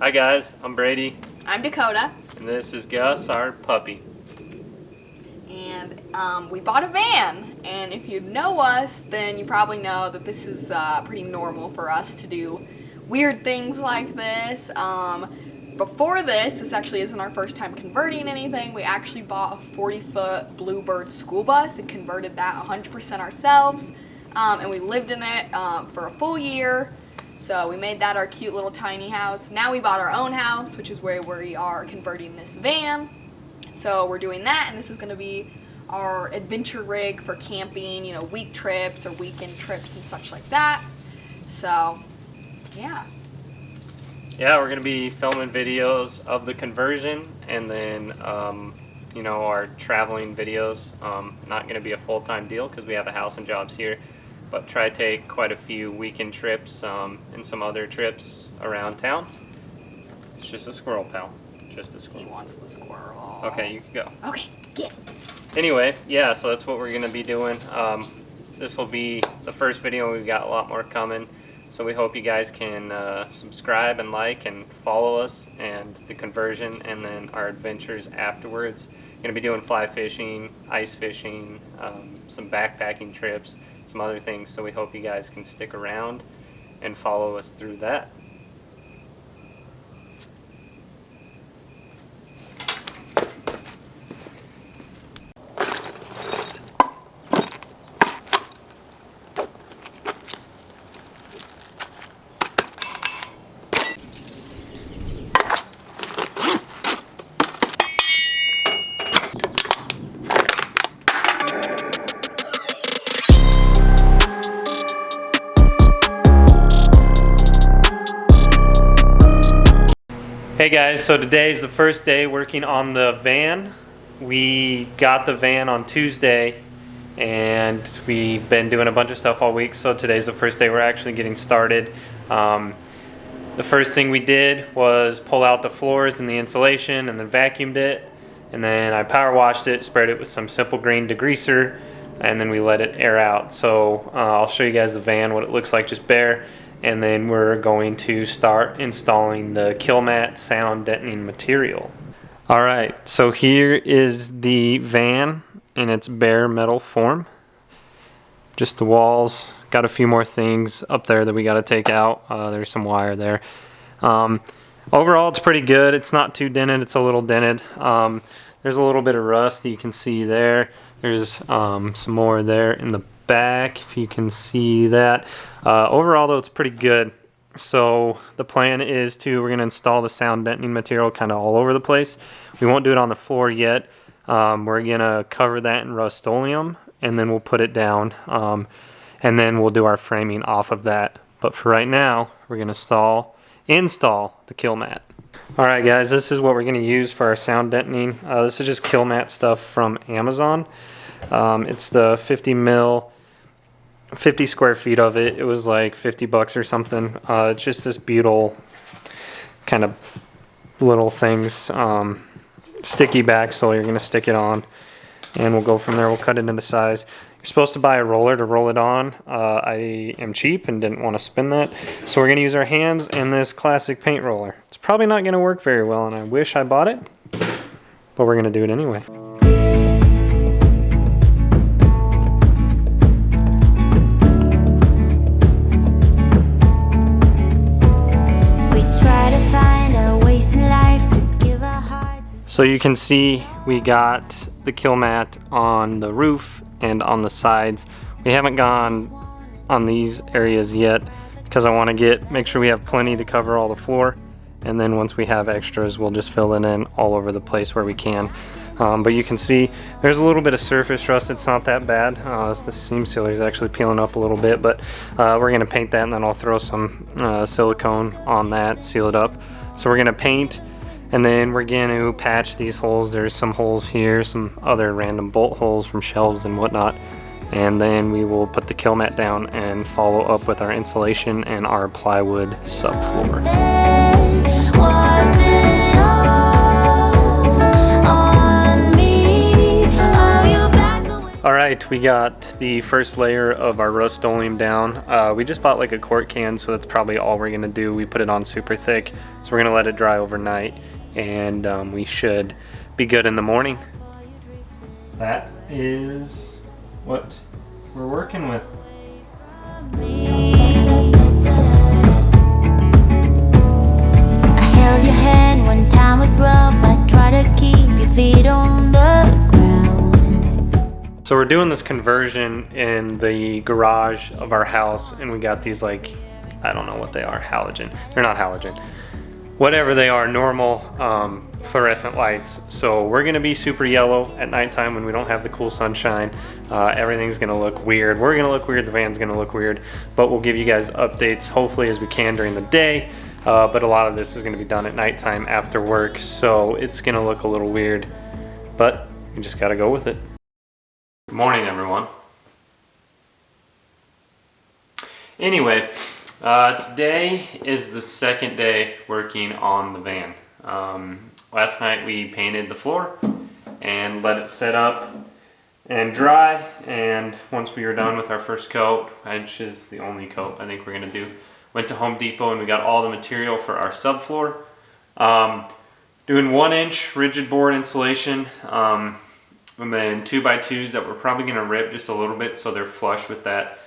Hi guys, I'm Brady. I'm Dakota. And this is Gus, our puppy. And we bought a van, and if you know us, then you probably know that this is pretty normal for us to do weird things like this. Before this actually isn't our first time converting anything. We actually bought a 40-foot Bluebird school bus and converted that 100% ourselves, and we lived in it for a full year. So we made that our cute little tiny house. Now we bought our own house, which is where we are converting this van. So we're doing that, and this is going to be our adventure rig for camping, you know, week trips or weekend trips and such like that. So, yeah. Yeah, we're going to be filming videos of the conversion and then, you know, our traveling videos. Not going to be a full-time deal because we have a house and jobs here, but try to take quite a few weekend trips and some other trips around town. It's just a squirrel, pal. Just a squirrel. He wants the squirrel. Okay, you can go. Okay, get. Anyway, yeah, so that's what we're going to be doing. This will be the first video. We've got a lot more coming. So we hope you guys can subscribe and like and follow us and the conversion and then our adventures afterwards. Going to be doing fly fishing, ice fishing, some backpacking trips, some other things. So we hope you guys can stick around and follow us through that. Hey guys, so today is the first day working on the van. We got the van on Tuesday and we've been doing a bunch of stuff all week, so today's the first day we're actually getting started. The first thing we did was pull out the floors and the insulation and then vacuumed it, and then I power washed it, sprayed it with some simple green degreaser, and then we let it air out. So I'll show you guys the van, what it looks like just bare. And then we're going to start installing the kill mat sound deadening material. Alright, so here is the van in its bare metal form. Just the walls. Got a few more things up there that we got to take out. There's some wire there. Overall it's pretty good. It's not too dented, it's a little dented. There's a little bit of rust that you can see there. There's some more there in the back, if you can see that. Overall though, it's pretty good. So the plan is we're going to install the sound deadening material kind of all over the place. We won't do it on the floor yet. We're going to cover that in Rust-Oleum and then we'll put it down, and then we'll do our framing off of that. But for right now, we're going to install the kill mat. Alright guys, this is what we're going to use for our sound deadening. This is just kill mat stuff from Amazon. It's the 50 square feet of it. It was like $50 or something. It's just this beautiful kind of little things, sticky back, so you're going to stick it on and we'll go from there. We'll cut it into size. You're supposed to buy a roller to roll it on. I am cheap and didn't want to spend that, so we're going to use our hands and this classic paint roller. It's probably not going to work very well and I wish I bought it, but we're going to do it anyway. So you can see we got the kill mat on the roof and on the sides. We haven't gone on these areas yet because I want to make sure we have plenty to cover all the floor, and then once we have extras we'll just fill it in all over the place where we can. But you can see there's a little bit of surface rust. It's not that bad. The seam sealer is actually peeling up a little bit, but we're going to paint that and then I'll throw some silicone on that, seal it up. So we're going to paint. And then we're going to patch these holes. There's some holes here, some other random bolt holes from shelves and whatnot. And then we will put the kill mat down and follow up with our insulation and our plywood subfloor. Alright Alright, we got the first layer of our Rust-Oleum down. We just bought like a quart can, so that's probably all we're going to do. We put it on super thick, so we're going to let it dry overnight, and we should be good in the morning. That is what we're working with. I held your hand when time was rough. I tried to keep your feet on the ground. So we're doing this conversion in the garage of our house, and we got these, like, I don't know what they are, halogen. They're not halogen. Whatever they are, normal fluorescent lights. So we're gonna be super yellow at nighttime when we don't have the cool sunshine. Everything's gonna look weird. We're gonna look weird, the van's gonna look weird, but we'll give you guys updates hopefully as we can during the day. But a lot of this is gonna be done at nighttime after work, so it's gonna look a little weird, but you just gotta go with it. Good morning, everyone. Anyway, today is the second day working on the van. Last night we painted the floor and let it set up and dry, and once we were done with our first coat, which is the only coat I think we're going to do, went to Home Depot and we got all the material for our subfloor. Doing 1-inch rigid board insulation, and then 2x2s that we're probably going to rip just a little bit so they're flush with that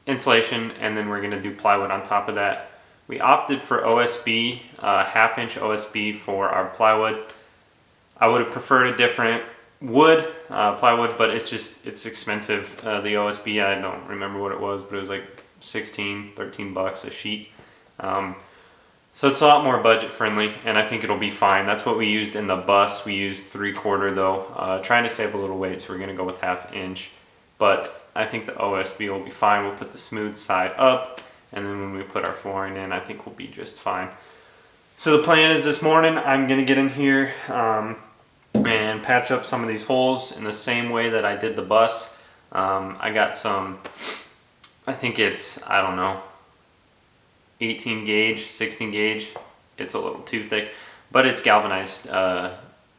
insulation, and then we're going to do plywood on top of that. We opted for OSB, 1/2-inch OSB for our plywood. I would have preferred a different wood, plywood, but it's expensive. The OSB, I don't remember what it was, but it was like 13 bucks a sheet. So it's a lot more budget friendly, and I think it'll be fine. That's what we used in the bus. We used 3/4 though, trying to save a little weight, so we're gonna go with 1/2-inch. But I think the OSB will be fine. We'll put the smooth side up, and then when we put our flooring in, I think we'll be just fine. So the plan is this morning, I'm gonna get in here and patch up some of these holes in the same way that I did the bus. I got some, I think it's, I don't know, 18 gauge, 16 gauge. It's a little too thick, but it's galvanized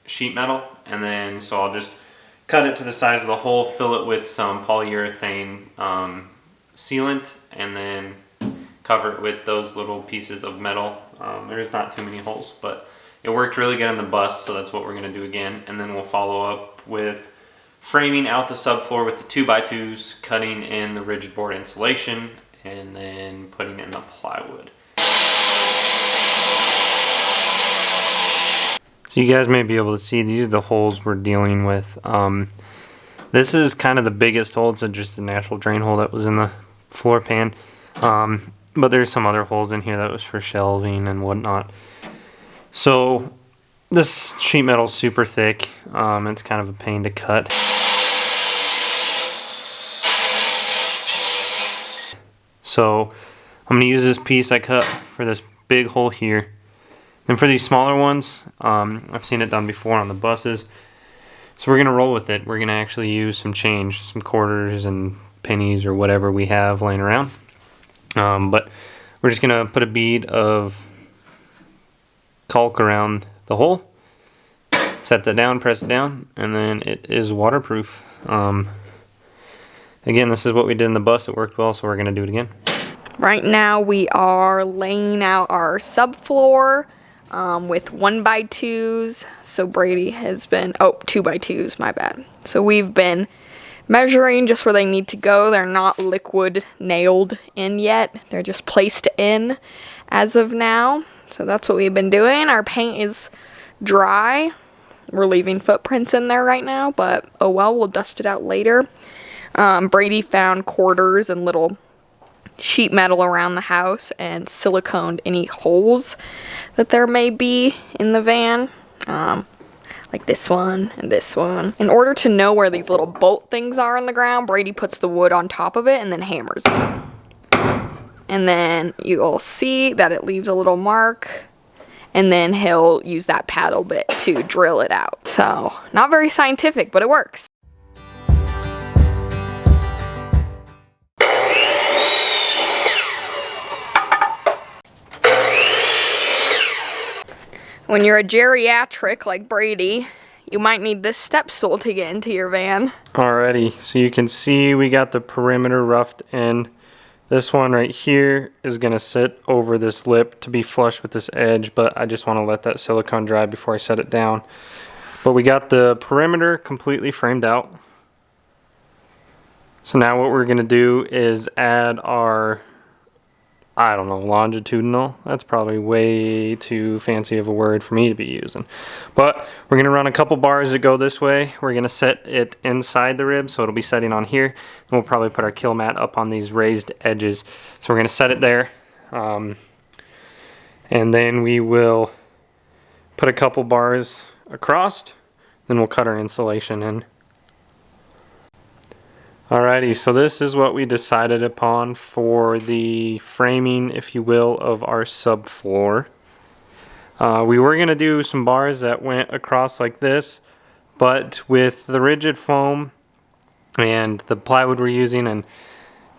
sheet metal. And then, so I'll just cut it to the size of the hole, fill it with some polyurethane sealant, and then cover it with those little pieces of metal. There's not too many holes, but it worked really good on the bus, so that's what we're gonna do again. And then we'll follow up with framing out the subfloor with the 2x2s, cutting in the rigid board insulation, and then putting in the plywood. So you guys may be able to see, these are the holes we're dealing with. This is kind of the biggest hole. It's just a natural drain hole that was in the floor pan. But there's some other holes in here that was for shelving and whatnot. So this sheet metal is super thick. It's kind of a pain to cut. So I'm going to use this piece I cut for this big hole here. Then for these smaller ones, I've seen it done before on the buses. So we're going to roll with it. We're going to actually use some change, some quarters and pennies or whatever we have laying around. But we're just going to put a bead of caulk around the hole, set that down, press it down, and then it is waterproof. Again, this is what we did in the bus. It worked well, so we're going to do it again. Right now we are laying out our subfloor with 1x2s. So Brady has been, 2x2s, my bad. So we've been measuring just where they need to go. They're not liquid nailed in yet. They're just placed in as of now. So that's what we've been doing. Our paint is dry. We're leaving footprints in there right now, but oh well, we'll dust it out later. Brady found quarters and little sheet metal around the house and siliconed any holes that there may be in the van, like this one and this one. In order to know where these little bolt things are in the ground, Brady puts the wood on top of it and then hammers it. And then you'll see that it leaves a little mark, and then he'll use that paddle bit to drill it out. So, not very scientific, but it works. When you're a geriatric like Brady, you might need this step stool to get into your van. Alrighty, so you can see we got the perimeter roughed in. This one right here is going to sit over this lip to be flush with this edge, but I just want to let that silicone dry before I set it down. But we got the perimeter completely framed out. So now what we're going to do is add our, I don't know, longitudinal. That's probably way too fancy of a word for me to be using. But we're going to run a couple bars that go this way. We're going to set it inside the rib, so it'll be setting on here. And we'll probably put our kill mat up on these raised edges. So we're going to set it there. And then we will put a couple bars across. Then we'll cut our insulation in. Alrighty, so this is what we decided upon for the framing, if you will, of our subfloor. We were going to do some bars that went across like this, but with the rigid foam and the plywood we're using and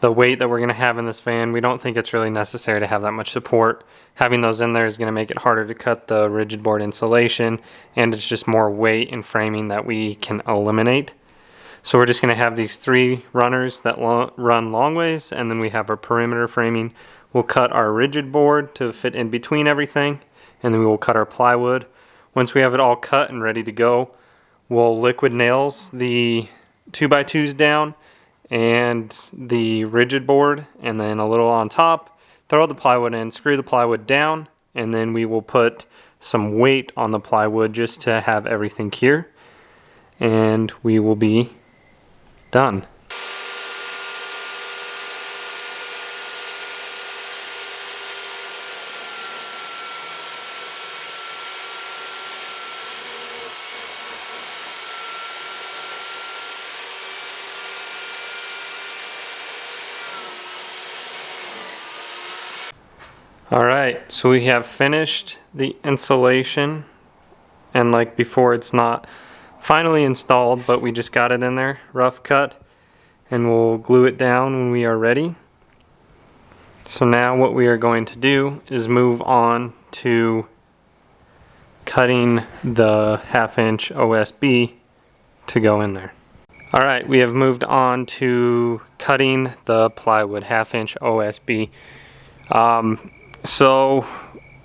the weight that we're going to have in this van, we don't think it's really necessary to have that much support. Having those in there is going to make it harder to cut the rigid board insulation, and it's just more weight and framing that we can eliminate. So we're just going to have these 3 runners that run long ways, and then we have our perimeter framing. We'll cut our rigid board to fit in between everything, and then we will cut our plywood. Once we have it all cut and ready to go, we'll liquid nails the 2x2s down and the rigid board, and then a little on top, throw the plywood in, screw the plywood down, and then we will put some weight on the plywood just to have everything cure, and we will be done. Alright, so we have finished the insulation, and like before, it's not finally installed, but we just got it in there, rough cut, and we'll glue it down when we are ready. So now what we are going to do is move on to cutting the 1/2 inch OSB to go in there. Alright, we have moved on to cutting the plywood 1/2 inch OSB. So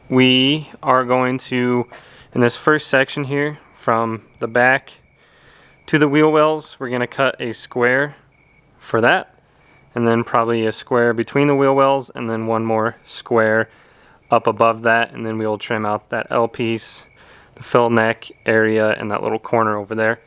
we are going to, in this first section here, from the back to the wheel wells, we're going to cut a square for that, and then probably a square between the wheel wells, and then one more square up above that, and then we will trim out that L piece, the fill neck area, and that little corner over there.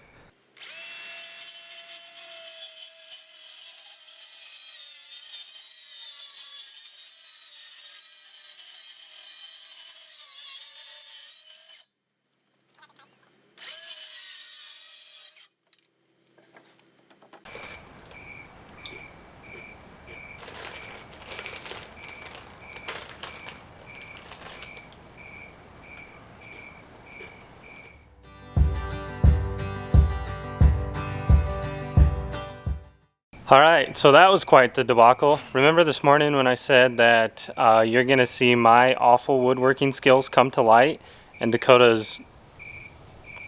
Alright, so that was quite the debacle. Remember this morning when I said that you're going to see my awful woodworking skills come to light and Dakota's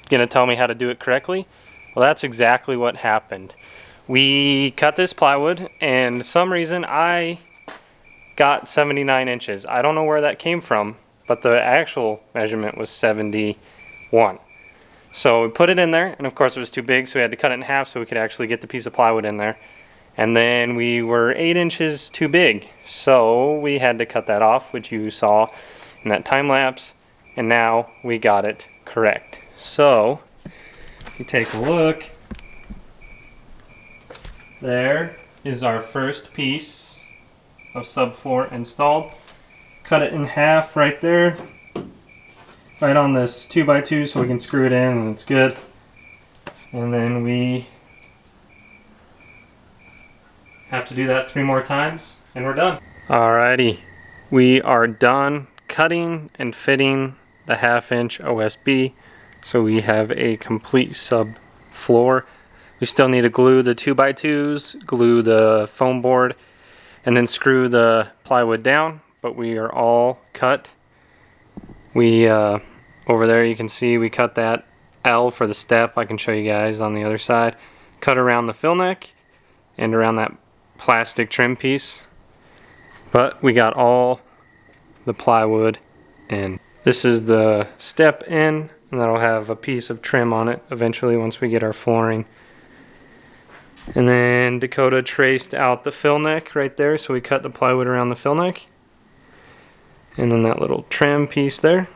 going to tell me how to do it correctly? Well, that's exactly what happened. We cut this plywood, and for some reason I got 79 inches. I don't know where that came from, but the actual measurement was 71. So we put it in there, and of course it was too big, so we had to cut it in half so we could actually get the piece of plywood in there. And then we were 8 inches too big, so we had to cut that off, which you saw in that time lapse, and now we got it correct. So if you take a look, there is our first piece of subfloor installed. Cut it in half right there, right on this 2x2 so we can screw it in and it's good. And then we have to do that 3 more times and we're done. Alrighty, we are done cutting and fitting the 1/2 inch OSB, so we have a complete subfloor. We still need to glue the 2x2s, glue the foam board, and then screw the plywood down, but we are all cut. We over there you can see we cut that L for the step. I can show you guys on the other side. Cut around the fill neck and around that plastic trim piece. But we got all the plywood in. This is the step in, and that'll have a piece of trim on it eventually once we get our flooring. And then Dakota traced out the fill neck right there, so we cut the plywood around the fill neck. And then that little trim piece there.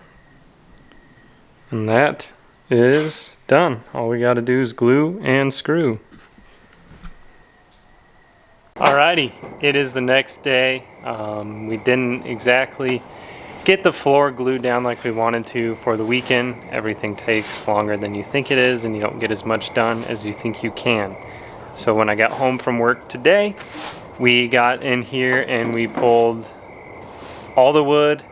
And that is done. All we got to do is glue and screw. Alrighty, it is the next day. We didn't exactly get the floor glued down like we wanted to for the weekend. Everything takes longer than you think it is, and you don't get as much done as you think you can. So when I got home from work today, we got in here and we pulled all the wood,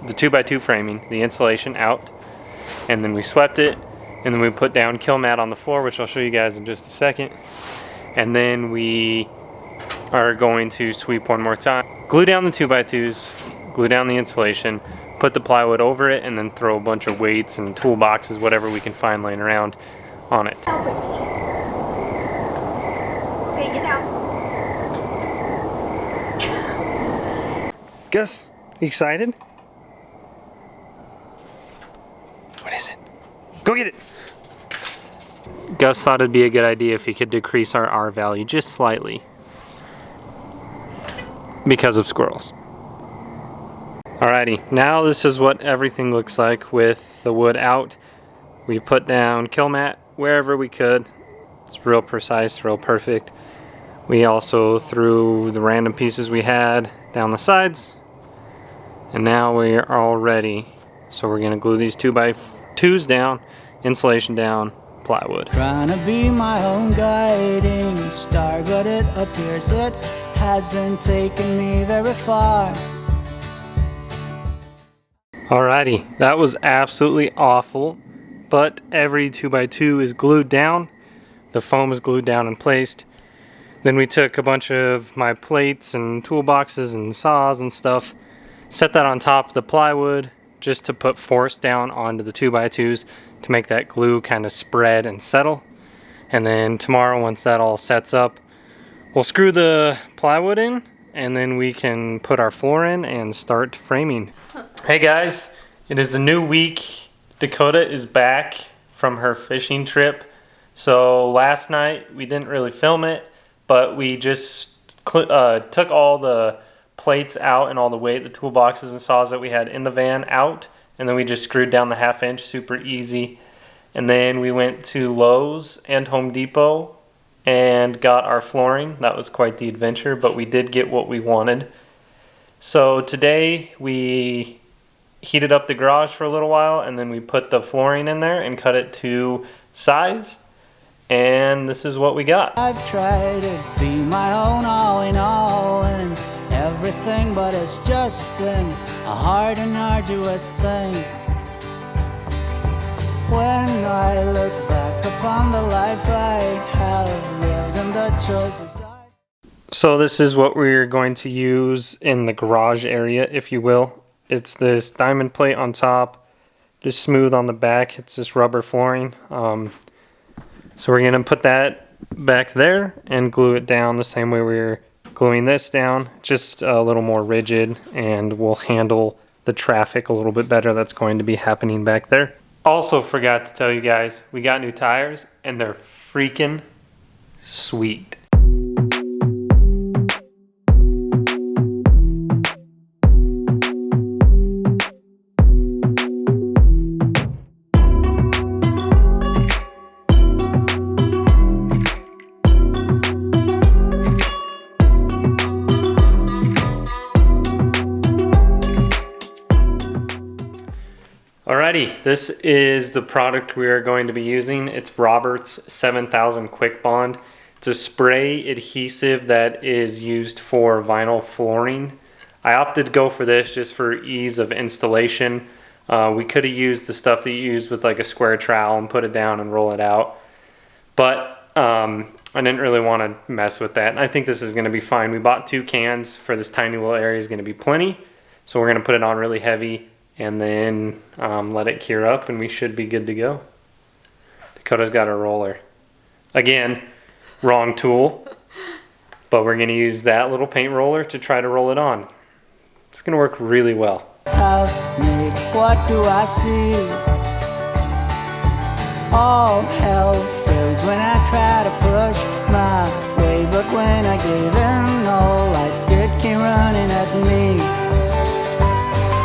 the 2x2 framing, the insulation out, and then we swept it, and then we put down kill mat on the floor, which I'll show you guys in just a second. And then we are going to sweep one more time. Glue down the 2x2s, glue down the insulation, put the plywood over it, and then throw a bunch of weights and toolboxes, whatever we can find laying around, on it. Okay, get out. Gus, you excited? What is it? Go get it! Gus thought it'd be a good idea if he could decrease our R value just slightly because of squirrels. Alrighty, now this is what everything looks like with the wood out. We put down kill mat wherever we could. It's real precise, real perfect. We also threw the random pieces we had down the sides. And now we are all ready. So we're going to glue these 2x2s down, insulation down, plywood. Trying to be my own guiding star, but it appears it hasn't taken me very far. Alrighty, that was absolutely awful, but every 2x2 is glued down. The foam is glued down and placed. Then we took a bunch of my plates and toolboxes and saws and stuff, set that on top of the plywood just to put force down onto the 2x2s to make that glue kind of spread and settle. And then tomorrow, once that all sets up, we'll screw the plywood in, and then we can put our floor in and start framing. Hey guys, it is a new week. Dakota is back from her fishing trip. So last night we didn't really film it, but we just took all the plates out and all the weight, the toolboxes and saws that we had in the van out, and then we just screwed down the 1/2 inch, super easy. And then we went to Lowe's and Home Depot and got our flooring. That was quite the adventure, but we did get what we wanted. So today we heated up the garage for a little while, and then we put the flooring in there and cut it to size, and this is what we got. I've tried to be my own all in all and everything, but it's just been a hard and arduous thing. When I look back upon the life I have lived and the choices So this is what we're going to use in the garage area, if you will. It's this diamond plate on top, just smooth on the back. It's this rubber flooring. So we're going to put that back there and glue it down the same way we're gluing this down, just a little more rigid, and we'll handle the traffic a little bit better that's going to be happening back there. Also forgot to tell you guys, we got new tires and they're freaking sweet. Alrighty, this is the product we are going to be using. It's Robert's 7000 Quick Bond. It's a spray adhesive that is used for vinyl flooring. I opted to go for this just for ease of installation. We could have used the stuff that you use with like a square trowel and put it down and roll it out. But I didn't really want to mess with that. And I think this is going to be fine. We bought 2 cans for this tiny little area, is going to be plenty. So we're going to put it on really heavy and then let it cure up, and we should be good to go. Dakota's got a roller. Again, wrong tool. But we're going to use that little paint roller to try to roll it on. It's going to work really well. Tell me, what do I see? All hell froze when I try to push my way, but when I gave in, all life's good came running at me.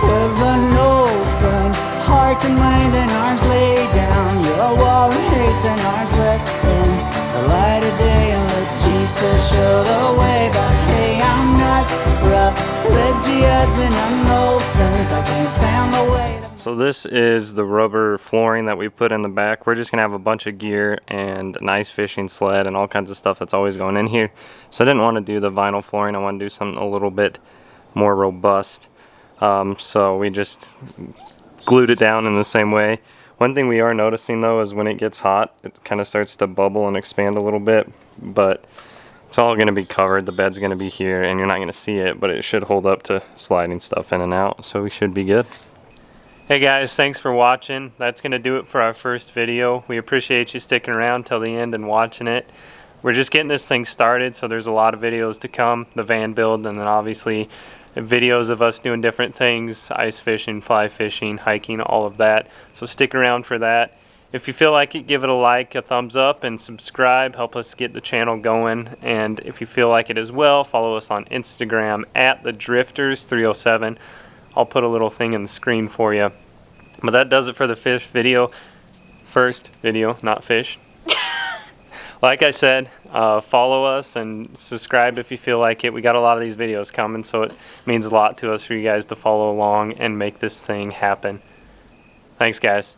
With an open heart and mind and arms laid down, you're a wall of hate and arms let in the light of day, and let Jesus show the way. But hey, I'm not religious in an old sense, I can't stand the weight. So this is the rubber flooring that we put in the back. We're just going to have a bunch of gear and an ice fishing sled and all kinds of stuff that's always going in here. So I didn't want to do the vinyl flooring. I want to do something a little bit more robust. So we just glued it down in the same way. One thing we are noticing though is when it gets hot, it kind of starts to bubble and expand a little bit. But it's all going to be covered. The bed's going to be here and you're not going to see it, but it should hold up to sliding stuff in and out. So we should be good. Hey guys, thanks for watching. That's going to do it for our first video. We appreciate you sticking around till the end and watching it. We're just getting this thing started, so there's a lot of videos to come. The van build, and then obviously videos of us doing different things, ice fishing, fly fishing, hiking, all of that. So stick around for that. If you feel like it, give it a like, a thumbs up, and subscribe. Help us get the channel going. And if you feel like it as well, follow us on Instagram at thedrifters307. I'll put a little thing in the screen for you. But that does it for the fish video. First video, not fish. Like I said, follow us and subscribe if you feel like it. We got a lot of these videos coming, so it means a lot to us for you guys to follow along and make this thing happen. Thanks, guys.